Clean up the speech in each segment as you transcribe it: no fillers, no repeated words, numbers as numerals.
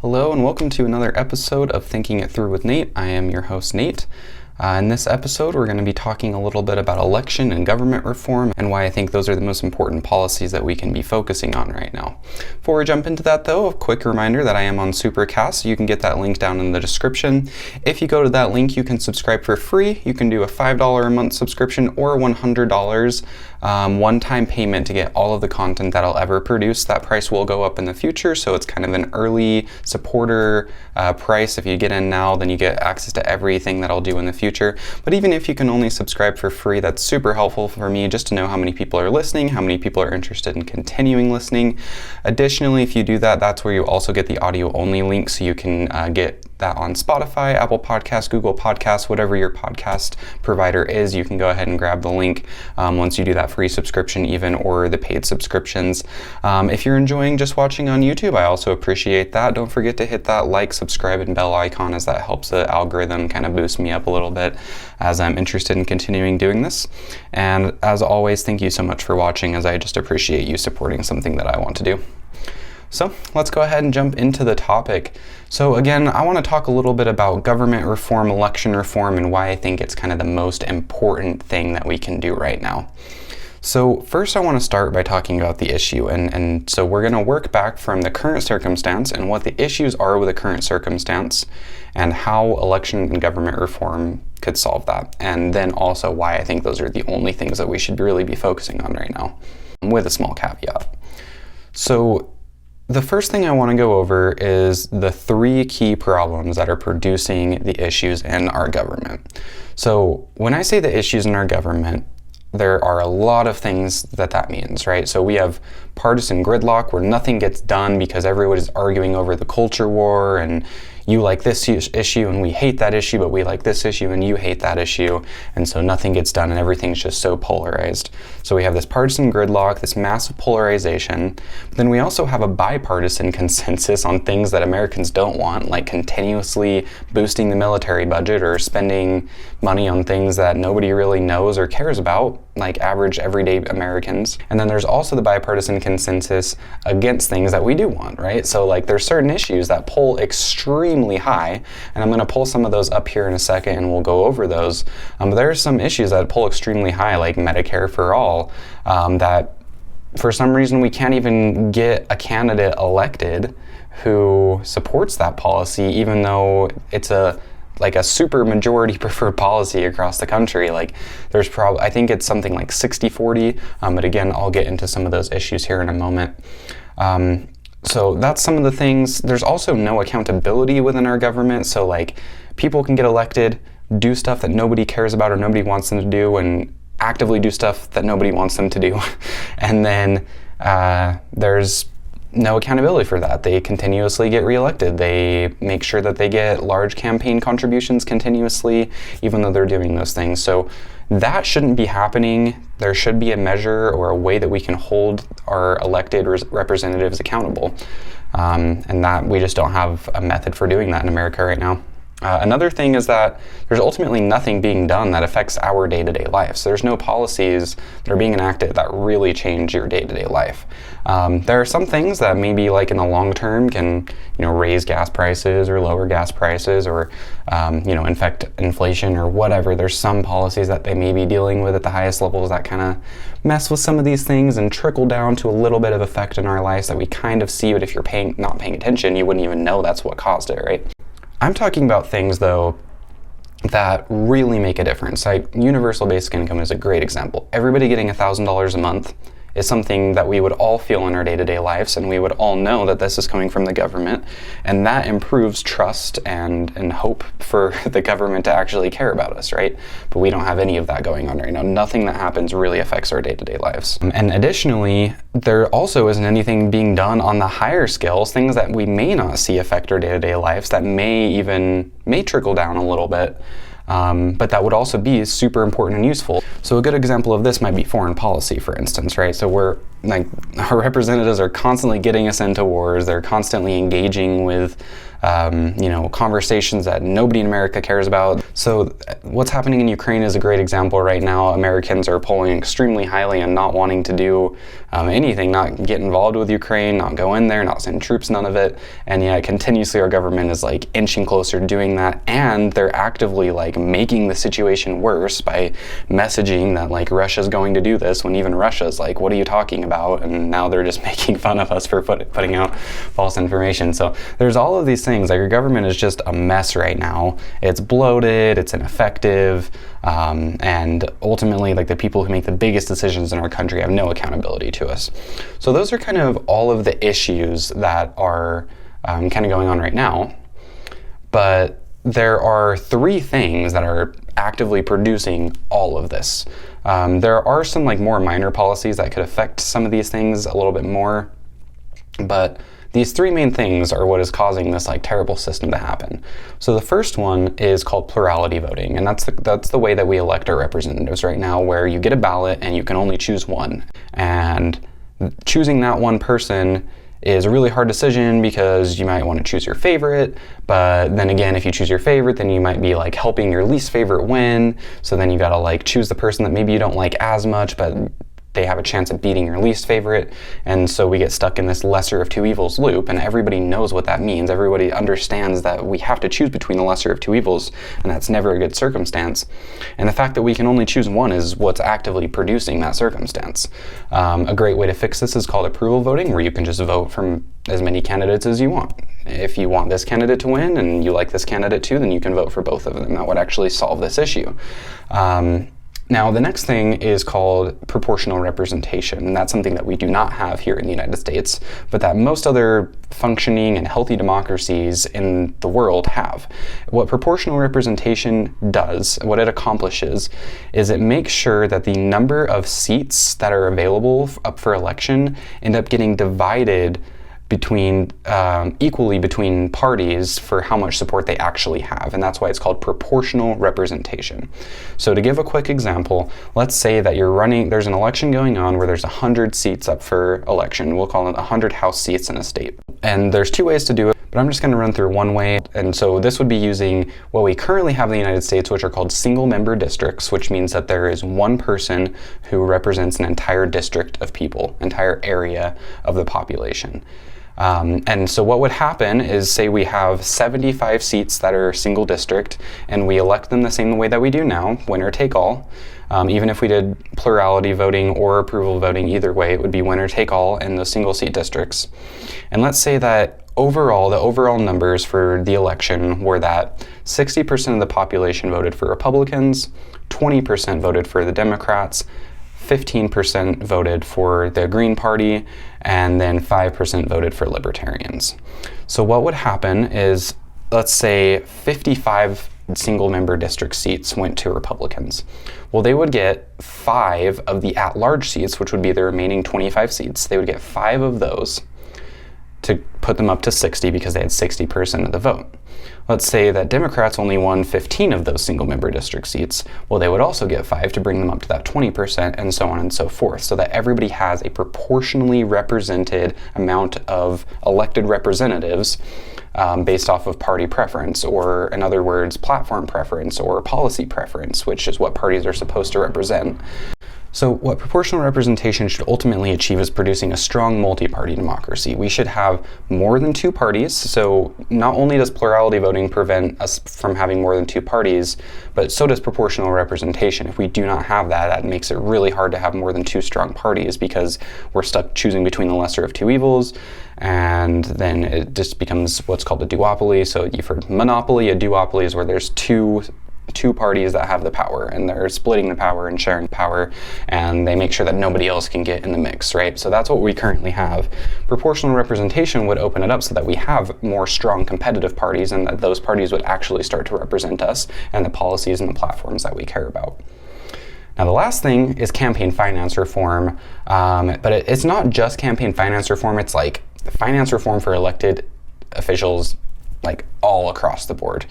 Hello and welcome to another episode of Thinking It Through with Nate. I am your host, Nate. In this episode, we're going to be talking a little bit about election and government reform and why I think those are the most important policies that we can be focusing on right now. Before we jump into that though, a quick reminder that I am on Supercast. You can get that link down in the description. If you go to that link, you can subscribe for free. You can do a $5 a month subscription or $100 one-time payment to get all of the content that I'll ever produce. That price will go up in the future, so it's kind of an early supporter price. If you get in now, then you get access to everything that I'll do in the future. But even if you can only subscribe for free, that's super helpful for me just to know how many people are listening, how many people are interested in continuing listening. Additionally, if you do that, that's where you also get the audio-only link, so you can get that on Spotify, Apple Podcasts, Google Podcasts, whatever your podcast provider is. You can go ahead and grab the link once you do that free subscription even, or the paid subscriptions. If you're enjoying just watching on YouTube, I also appreciate that. Don't forget to hit that like, subscribe, and bell icon, as that helps the algorithm kind of boost me up a little bit as I'm interested in continuing doing this. And as always, thank you so much for watching, as I just appreciate you supporting something that I want to do. So let's go ahead and jump into the topic. So again, I want to talk a little bit about government reform, election reform, and why I think it's kind of the most important thing that we can do right now. So first I want to start by talking about the issue, and so we're going to work back from the current circumstance and what the issues are with the current circumstance and how election and government reform could solve that, and then also why I think those are the only things that we should really be focusing on right now, with a small caveat. So the first thing I want to go over is the three key problems that are producing the issues in our government. So when I say the issues in our government, there are a lot of things that means, right? So we have partisan gridlock where nothing gets done because everyone is arguing over the culture war, and you like this issue and we hate that issue, but we like this issue and you hate that issue, and so nothing gets done and everything's just so polarized. So we have this partisan gridlock, this massive polarization, but then we also have a bipartisan consensus on things that Americans don't want, like continuously boosting the military budget or spending money on things that nobody really knows or cares about, like average everyday Americans. And then there's also the bipartisan consensus against things that we do want, right? So like there's certain issues that poll extremely high, and I'm going to pull some of those up here in a second and we'll go over those. But there are some issues that poll extremely high, like Medicare for all, that for some reason we can't even get a candidate elected who supports that policy, even though it's a super majority preferred policy across the country. Like there's I think it's something like 60-40, but again, I'll get into some of those issues here in a moment. So that's some of the things. There's also no accountability within our government. So like people can get elected, do stuff that nobody cares about or nobody wants them to do, and actively do stuff that nobody wants them to do. And then there's no accountability for that. They continuously get reelected. They make sure that they get large campaign contributions continuously, even though they're doing those things. So that shouldn't be happening. There should be a measure or a way that we can hold our elected representatives accountable. And that we just don't have a method for doing that in America right now. Another thing is that there's ultimately nothing being done that affects our day-to-day life. So there's no policies that are being enacted that really change your day-to-day life. There are some things that maybe like in the long term can, raise gas prices or lower gas prices or, affect inflation or whatever. There's some policies that they may be dealing with at the highest levels that kind of mess with some of these things and trickle down to a little bit of effect in our lives that we kind of see, but if you're not paying attention, you wouldn't even know that's what caused it, right? I'm talking about things, though, that really make a difference. Like universal basic income is a great example. Everybody getting $1,000 a month is something that we would all feel in our day-to-day lives, and we would all know that this is coming from the government, and that improves trust and hope for the government to actually care about us, right? But we don't have any of that going on right now. Nothing that happens really affects our day-to-day lives. And additionally, there also isn't anything being done on the higher scales, things that we may not see affect our day-to-day lives that may trickle down a little bit. But that would also be super important and useful. So a good example of this might be foreign policy, for instance, right? So we're like our representatives are constantly getting us into wars. They're constantly engaging with conversations that nobody in America cares about. So what's happening in Ukraine is a great example right now. Americans are polling extremely highly and not wanting to do anything, not get involved with Ukraine, not go in there, not send troops, none of it. And yet continuously our government is like inching closer to doing that, and they're actively like making the situation worse by messaging that like Russia's going to do this, when even Russia's like, what are you talking about? And now they're just making fun of us for putting out false information. So there's all of these things. Like your government is just a mess right now. It's bloated, it's ineffective, and ultimately like the people who make the biggest decisions in our country have no accountability to us. So those are kind of all of the issues that are kind of going on right now. But there are three things that are actively producing all of this. There are some like more minor policies that could affect some of these things a little bit more, but these three main things are what is causing this like terrible system to happen. So the first one is called plurality voting, and that's the way that we elect our representatives right now, where you get a ballot and you can only choose one. And choosing that one person is a really hard decision because you might want to choose your favorite, but then again, if you choose your favorite, then you might be like helping your least favorite win. So then you gotta like choose the person that maybe you don't like as much, but they have a chance of beating your least favorite. And so we get stuck in this lesser of two evils loop, and everybody knows what that means. Everybody understands that we have to choose between the lesser of two evils, and that's never a good circumstance. And the fact that we can only choose one is what's actively producing that circumstance. A great way to fix this is called approval voting, where you can just vote from as many candidates as you want. If you want this candidate to win and you like this candidate too, then you can vote for both of them. That would actually solve this issue. Now, the next thing is called proportional representation, and that's something that we do not have here in the United States, but that most other functioning and healthy democracies in the world have. What proportional representation does, what it accomplishes, is it makes sure that the number of seats that are available up for election end up getting divided equally between parties for how much support they actually have, and that's why it's called proportional representation. So to give a quick example, let's say that there's an election going on where there's 100 seats up for election. We'll call it 100 House seats in a state. And there's two ways to do it, but I'm just going to run through one way. And so this would be using what we currently have in the United States, which are called single member districts, which means that there is one person who represents an entire district of people, entire area of the population. And so what would happen is, say we have 75 seats that are single district, and we elect them the same way that we do now, winner take all. Even if we did plurality voting or approval voting, either way, it would be winner take all in the single seat districts. And let's say that the overall numbers for the election were that 60% of the population voted for Republicans, 20% voted for the Democrats, 15% voted for the Green Party, and then 5% voted for Libertarians. So what would happen is, let's say 55 single member district seats went to Republicans. Well, they would get 5 of the at-large seats, which would be the remaining 25 seats. They would get 5 of those to put them up to 60 because they had 60% of the vote. Let's say that Democrats only won 15 of those single member district seats. Well, they would also get 5 to bring them up to that 20%, and so on and so forth, so that everybody has a proportionally represented amount of elected representatives based off of party preference, or in other words, platform preference or policy preference, which is what parties are supposed to represent. So what proportional representation should ultimately achieve is producing a strong multi-party democracy. We should have more than 2 parties. So not only does plurality voting prevent us from having more than 2 parties, but so does proportional representation. If we do not have that, that makes it really hard to have more than 2 strong parties, because we're stuck choosing between the lesser of 2 evils, and then it just becomes what's called a duopoly. So you've heard monopoly. A duopoly is where there's two parties that have the power, and they're splitting the power and sharing power, and they make sure that nobody else can get in the mix, right? So that's what we currently have. Proportional representation would open it up so that we have more strong competitive parties, and that those parties would actually start to represent us and the policies and the platforms that we care about. Now, the last thing is campaign finance reform, but it's not just campaign finance reform. It's like finance reform for elected officials like all across the board.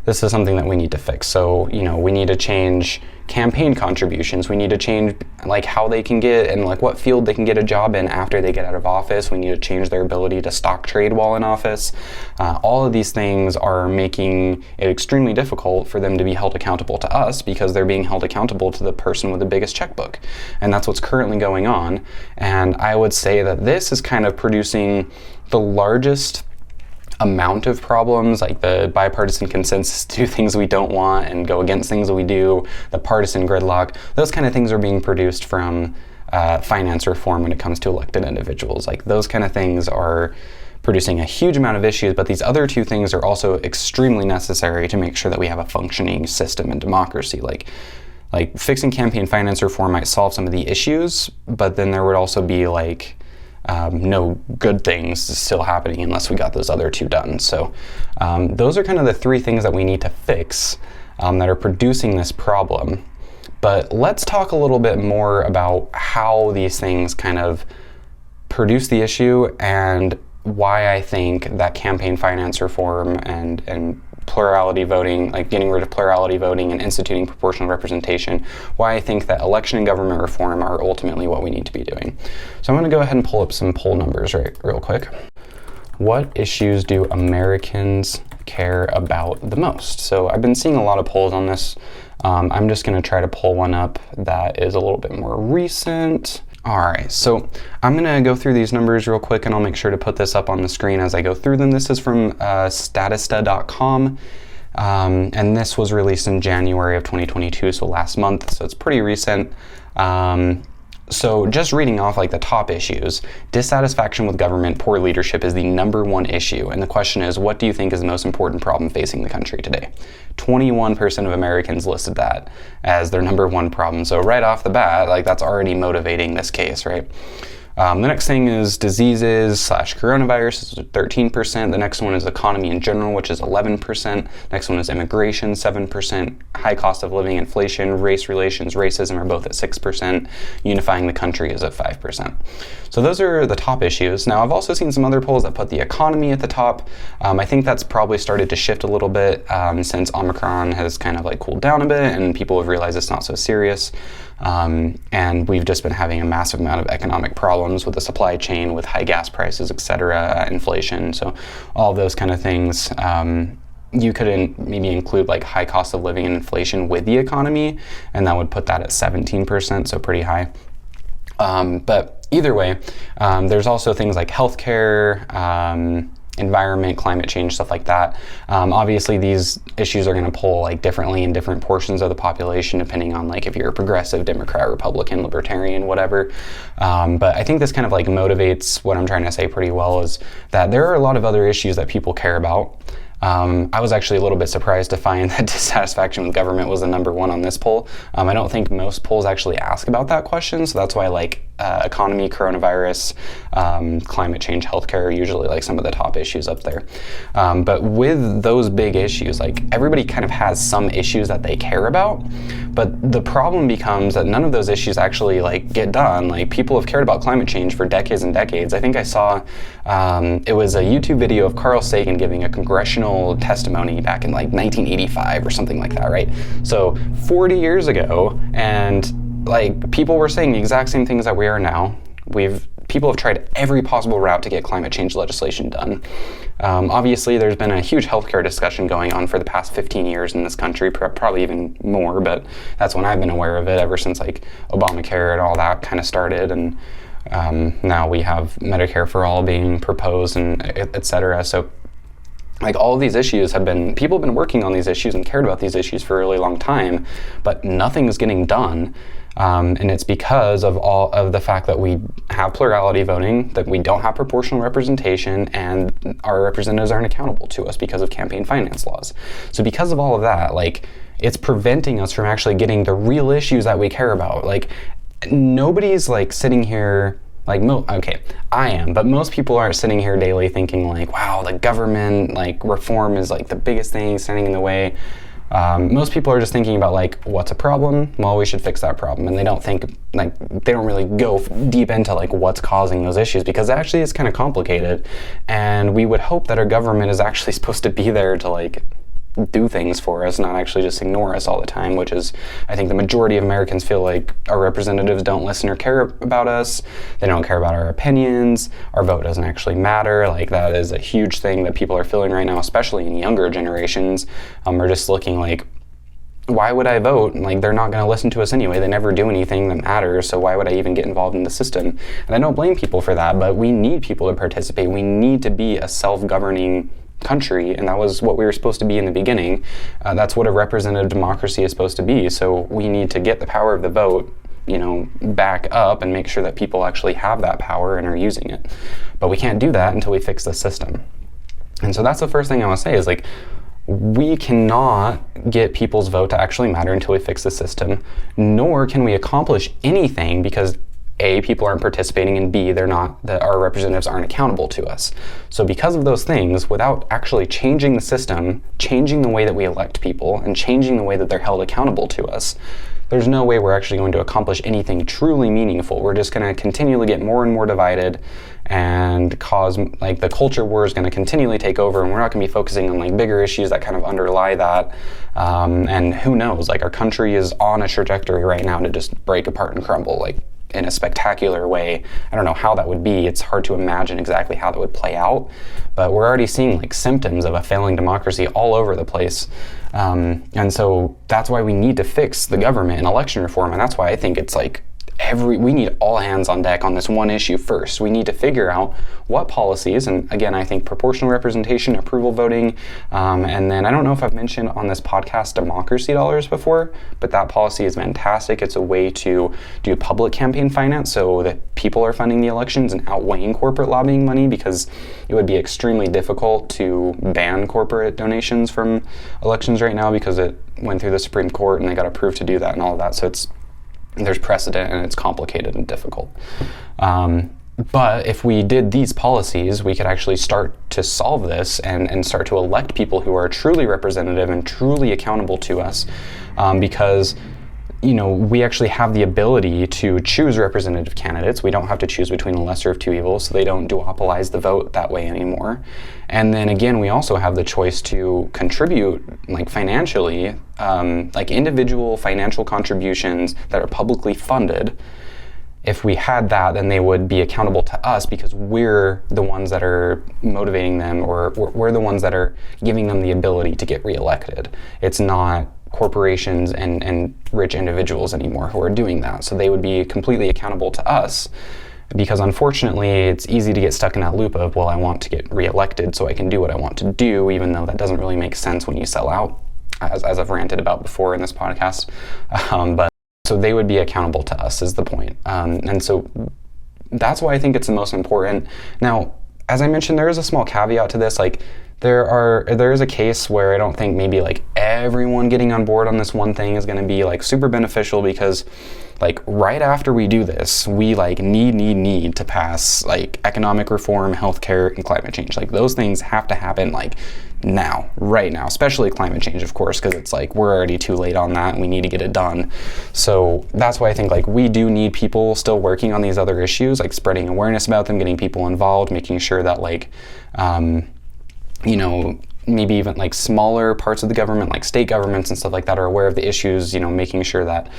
This is something that we need to fix. So, we need to change campaign contributions. We need to change like how they can get and like what field they can get a job in after they get out of office. We need to change their ability to stock trade while in office. All of these things are making it extremely difficult for them to be held accountable to us because they're being held accountable to the person with the biggest checkbook. And that's what's currently going on. And I would say that this is kind of producing the largest amount of problems, like the bipartisan consensus to do things we don't want and go against things that we do, the partisan gridlock. Those kind of things are being produced from finance reform when it comes to elected individuals. Like those kind of things are producing a huge amount of issues, but these other two things are also extremely necessary to make sure that we have a functioning system and democracy. Like fixing campaign finance reform might solve some of the issues, but then there would also be like no good things still happening unless we got those other two done. So those are kind of the three things that we need to fix that are producing this problem. But let's talk a little bit more about how these things kind of produce the issue and why I think that campaign finance reform and plurality voting, like getting rid of plurality voting and instituting proportional representation, why I think that election and government reform are ultimately what we need to be doing. So I'm going to go ahead and pull up some poll numbers real quick. What issues do Americans care about the most? So I've been seeing a lot of polls on this. I'm just going to try to pull one up that is a little bit more recent. All right, so I'm going to go through these numbers real quick, and I'll make sure to put this up on the screen as I go through them. This is from Statista.com, and this was released in January of 2022, so last month, so it's pretty recent. So just reading off like the top issues, dissatisfaction with government, poor leadership is the number one issue. And the question is, what do you think is the most important problem facing the country today? 21% of Americans listed that as their number one problem. So right off the bat, like that's already motivating this case, right? The next thing is diseases/coronavirus, 13%. The next one is economy in general, which is 11%. Next one is immigration, 7%. High cost of living, inflation, race relations, racism are both at 6%. Unifying the country is at 5%. So those are the top issues. Now, I've also seen some other polls that put the economy at the top. I think that's probably started to shift a little bit since Omicron has kind of like cooled down a bit and people have realized it's not so serious. And we've just been having a massive amount of economic problems with the supply chain, with high gas prices, etc., inflation. So all of those kind of things. You could maybe include like high cost of living and inflation with the economy, and that would put that at 17%, so pretty high. But either way, there's also things like healthcare, environment, climate change, stuff like that. Obviously, these issues are going to pull like differently in different portions of the population, depending on like if you're a progressive, Democrat, Republican, Libertarian, whatever. But I think this kind of like motivates what I'm trying to say pretty well, is that there are a lot of other issues that people care about. I was actually a little bit surprised to find that dissatisfaction with government was the number one on this poll. I don't think most polls actually ask about that question, so that's why like economy, coronavirus, climate change, healthcare are usually like some of the top issues up there. But with those big issues, like everybody kind of has some issues that they care about, but the problem becomes that none of those issues actually like get done. Like people have cared about climate change for decades and decades. I think I saw it was a YouTube video of Carl Sagan giving a congressional testimony back in like 1985 or something like that, right? So 40 years ago, and like people were saying the exact same things that we are now. People have tried every possible route to get climate change legislation done. Obviously, there's been a huge healthcare discussion going on for the past 15 years in this country, probably even more, but that's when I've been aware of it ever since like Obamacare and all that kind of started. And now we have Medicare for all being proposed and et cetera. So like all of these issues people have been working on these issues and cared about these issues for a really long time, but nothing is getting done. And it's because of all of the fact that we have plurality voting, that we don't have proportional representation, and our representatives aren't accountable to us because of campaign finance laws. So because of all of that, like it's preventing us from actually getting the real issues that we care about. Like nobody's like sitting here, like okay, I am, but most people aren't sitting here daily thinking like, wow, the government like reform is like the biggest thing standing in the way. Most people are just thinking about like, what's a problem? Well, we should fix that problem. And they don't really go deep into like what's causing those issues, because actually it's kind of complicated. And we would hope that our government is actually supposed to be there to like do things for us, not actually just ignore us all the time, which is, I think the majority of Americans feel like our representatives don't listen or care about us. They don't care about our opinions. Our vote doesn't actually matter. Like, that is a huge thing that people are feeling right now, especially in younger generations. Are just looking like, why would I vote? Like, they're not going to listen to us anyway. They never do anything that matters, so why would I even get involved in the system? And I don't blame people for that, but we need people to participate. We need to be a self-governing country, and that was what we were supposed to be in the beginning. That's what a representative democracy is supposed to be. So we need to get the power of the vote, back up and make sure that people actually have that power and are using it. But we can't do that until we fix the system. And so that's the first thing I want to say is like, we cannot get people's vote to actually matter until we fix the system, nor can we accomplish anything because A, people aren't participating, and B, our representatives aren't accountable to us. So because of those things, without actually changing the system, changing the way that we elect people, and changing the way that they're held accountable to us, there's no way we're actually going to accomplish anything truly meaningful. We're just going to continually get more and more divided and cause, like, the culture war is going to continually take over, and we're not going to be focusing on like bigger issues that kind of underlie that. And who knows, like, our country is on a trajectory right now to just break apart and crumble, like, in a spectacular way. I don't know how that would be. It's hard to imagine exactly how that would play out, but we're already seeing like symptoms of a failing democracy all over the place. And so that's why we need to fix the government and election reform. And that's why I think it's like we need all hands on deck on this one issue first. We need to figure out what policies, and again, I think proportional representation, approval voting, and then I don't know if I've mentioned on this podcast democracy dollars before, but that policy is fantastic. It's a way to do public campaign finance so that people are funding the elections and outweighing corporate lobbying money, because it would be extremely difficult to ban corporate donations from elections right now because it went through the Supreme Court and they got approved to do that and all of that. So there's precedent and it's complicated and difficult. But if we did these policies, we could actually start to solve this and start to elect people who are truly representative and truly accountable to us, because we actually have the ability to choose representative candidates. We don't have to choose between the lesser of two evils, so they don't duopolize the vote that way anymore. And then again, we also have the choice to contribute, like, financially, like individual financial contributions that are publicly funded. If we had that, then they would be accountable to us because we're the ones that are motivating them, or we're the ones that are giving them the ability to get reelected. It's not corporations and rich individuals anymore who are doing that. So they would be completely accountable to us, because unfortunately it's easy to get stuck in that loop of, well, I want to get reelected so I can do what I want to do, even though that doesn't really make sense when you sell out, as I've ranted about before in this podcast. But so they would be accountable to us is the point. And so that's why I think it's the most important. Now, as I mentioned, there is a small caveat to this. Like, there is a case where I don't think maybe like everyone getting on board on this one thing is going to be like super beneficial, because like right after we do this, we like need to pass like economic reform, healthcare, and climate change. Like, those things have to happen like now, right now, especially climate change, of course, because it's like we're already too late on that and we need to get it done. So that's why I think like we do need people still working on these other issues, like spreading awareness about them, getting people involved, making sure that like, maybe even like smaller parts of the government, like state governments and stuff like that, are aware of the issues, making sure that,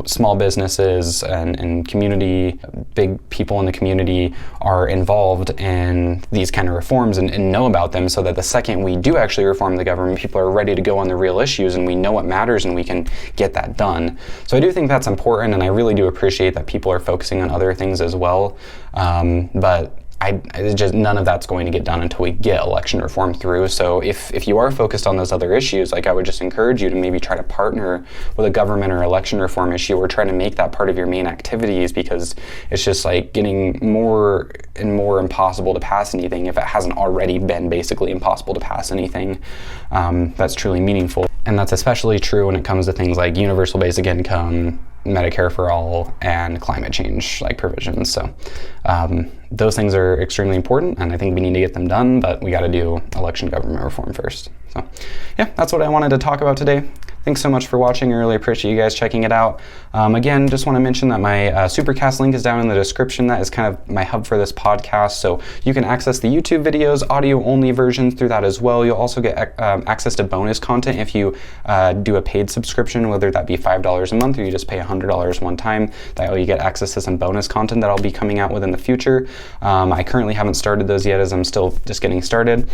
small businesses and community, big people in the community are involved in these kind of reforms and know about them, so that the second we do actually reform the government, people are ready to go on the real issues and we know what matters and we can get that done. So I do think that's important, and I really do appreciate that people are focusing on other things as well. But it's just none of that's going to get done until we get election reform through. So if you are focused on those other issues, like, I would just encourage you to maybe try to partner with a government or election reform issue, or try to make that part of your main activities, because it's just like getting more and more impossible to pass anything if it hasn't already been basically impossible to pass anything that's truly meaningful. And that's especially true when it comes to things like universal basic income, Medicare for all, and climate change like provisions. So those things are extremely important, and I think we need to get them done, but we got to do election government reform first. So yeah, that's what I wanted to talk about today. Thanks so much for watching. I really appreciate you guys checking it out. Again, just want to mention that my Supercast link is down in the description. That is kind of my hub for this podcast. So you can access the YouTube videos, audio only versions through that as well. You'll also get access to bonus content if you do a paid subscription, whether that be $5 a month or you just pay $100 one time. That way you get access to some bonus content that I'll be coming out with in the future. I currently haven't started those yet as I'm still just getting started.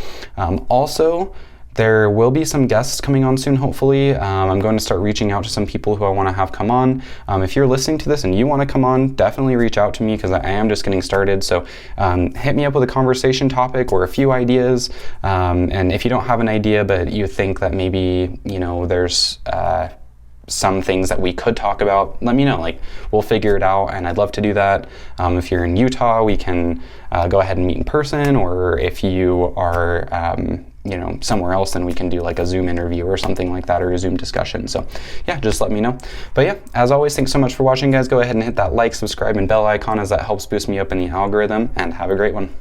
Also, there will be some guests coming on soon, hopefully. I'm going to start reaching out to some people who I want to have come on. If you're listening to this and you want to come on, definitely reach out to me because I am just getting started. So hit me up with a conversation topic or a few ideas. And if you don't have an idea, but you think that maybe, there's some things that we could talk about, let me know. Like, we'll figure it out, and I'd love to do that. If you're in Utah, we can go ahead and meet in person, or if you are somewhere else, then we can do like a Zoom interview or something like that, or a Zoom discussion. So yeah, just let me know. But yeah, as always, thanks so much for watching, guys. Go ahead and hit that like, subscribe, and bell icon, as that helps boost me up in the algorithm, and have a great one.